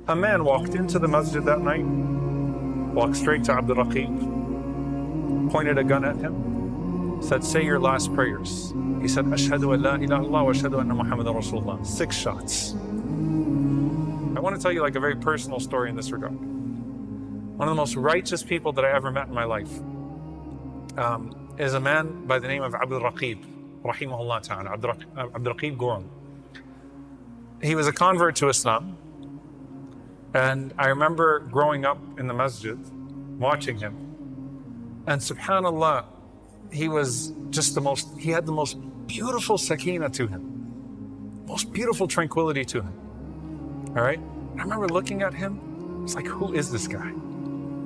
A man walked into the masjid that night, walked straight to Abdul Raqeeb, pointed a gun at him, said, "Say your last prayers." He said, "Ashhadu an la ilaha illallah wa ashhadu anna Muhammadan Rasulullah." 6 shots. I want to tell you like a very personal story in this regard. One of the most righteous people that I ever met in my life is a man by the name of Abdul Raqeeb, rahimahullah ta'ala, Abdul Raqeeb Goram. He was a convert to Islam. And I remember growing up in the masjid, watching him. And subhanAllah, he was just he had the most beautiful sakina to him. Most beautiful tranquility to him. All right? I remember looking at him, it's like, who is this guy?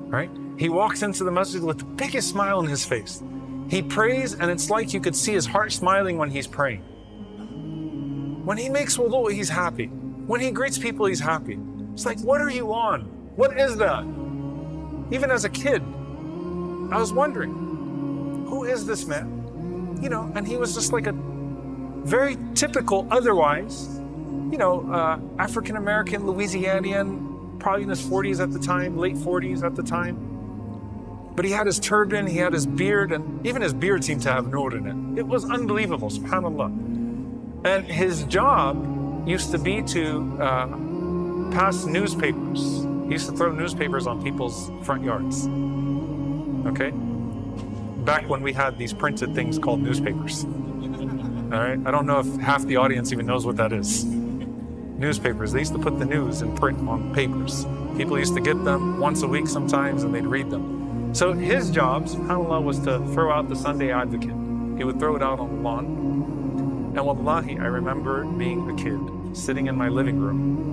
Right? He walks into the masjid with the biggest smile on his face. He prays and it's like you could see his heart smiling when he's praying. When he makes wudu, he's happy. When he greets people, he's happy. It's like, what are you on? What is that? Even as a kid, I was wondering, who is this man? You know, and he was just like a very typical, otherwise, you know, African-American, Louisianian, probably in his 40s at the time, late 40s at the time. But he had his turban, he had his beard, and even his beard seemed to have nur in it. It was unbelievable, subhanAllah. And his job used to be to pass newspapers. He used to throw newspapers on people's front yards. Okay? Back when we had these printed things called newspapers. All right? I don't know if half the audience even knows what that is. Newspapers. They used to put the news in print on papers. People used to get them once a week sometimes and they'd read them. So his job, subhanAllah, was to throw out the Sunday Advocate. He would throw it out on the lawn. And wallahi, I remember being a kid, sitting in my living room,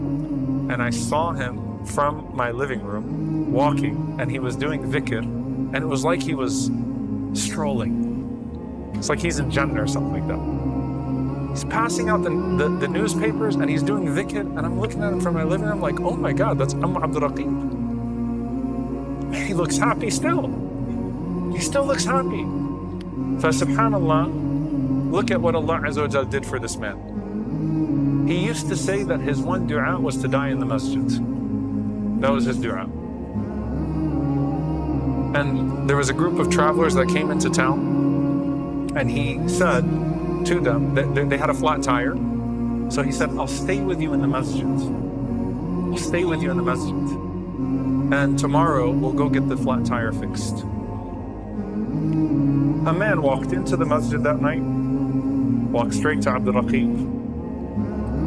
and I saw him from my living room walking, and he was doing dhikr, and it was like he was strolling. It's like he's in Jannah or something like that. He's passing out the newspapers, and he's doing dhikr, and I'm looking at him from my living room like, oh my God, that's Abdul Raqeeb. Man, he looks happy still. He still looks happy. Subhanallah, look at what Allah Azza wa Jal did for this man. He used to say that his one dua was to die in the masjid. That was his dua. And there was a group of travelers that came into town, and he said to them that they had a flat tire. So he said, I'll stay with you in the masjid. I'll stay with you in the masjid. And tomorrow we'll go get the flat tire fixed. A man walked into the masjid that night, walked straight to Abdul Raqeeb,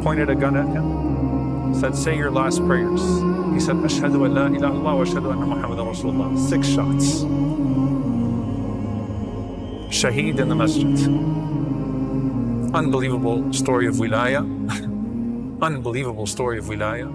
pointed a gun at him, said, "Say your last prayers." He said, "Ashhadu an la ilaha illallah wa ashhadu anna Muhammadan Rasulullah." 6 shots. Shaheed in the masjid. Unbelievable story of wilaya. Unbelievable story of wilaya.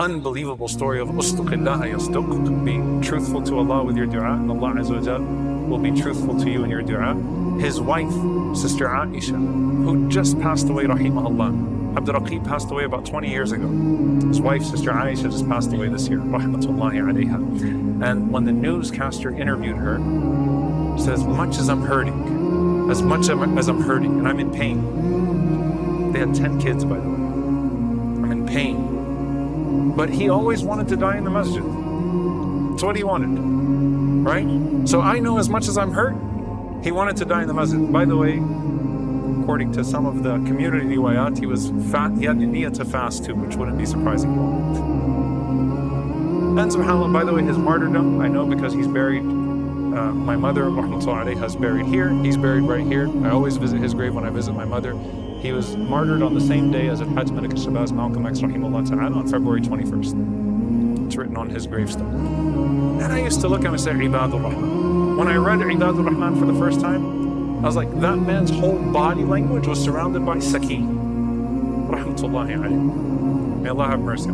Unbelievable story of ustuqillah yastuq. Be truthful to Allah with your dua, and Allah Azza wa Jal will be truthful to you in your dua. His wife, Sister Aisha, who just passed away, rahimahullah. Abdul Raqeeb passed away about 20 years ago. His wife, Sister Aisha, just passed away this year, rahmatullahi alayha. And when the newscaster interviewed her, she said, as much as I'm hurting, as I'm hurting, and I'm in pain. They had 10 kids, by the way. I'm in pain. But he always wanted to die in the masjid. That's what he wanted, right? So I know as much as I'm hurt, he wanted to die in the masjid. By the way, according to some of the community riwayat, he was fat. He had the niyyah to fast too, which wouldn't be surprising at all. And subhanAllah, by the way, his martyrdom, I know because he's buried, my mother, rahmatullahi alayha, is buried here. He's buried right here. I always visit his grave when I visit my mother. He was martyred on the same day as Al-Hajj Malik al-Shabazz Malcolm X, rahimahullah ta'ala, on February 21st. It's written on his gravestone. And I used to look at him and say, Ibadur Rahman. When I read Ibadur Rahman for the first time, I was like, that man's whole body language was surrounded by sakina. Rahmatullahi alayhi. May Allah have mercy.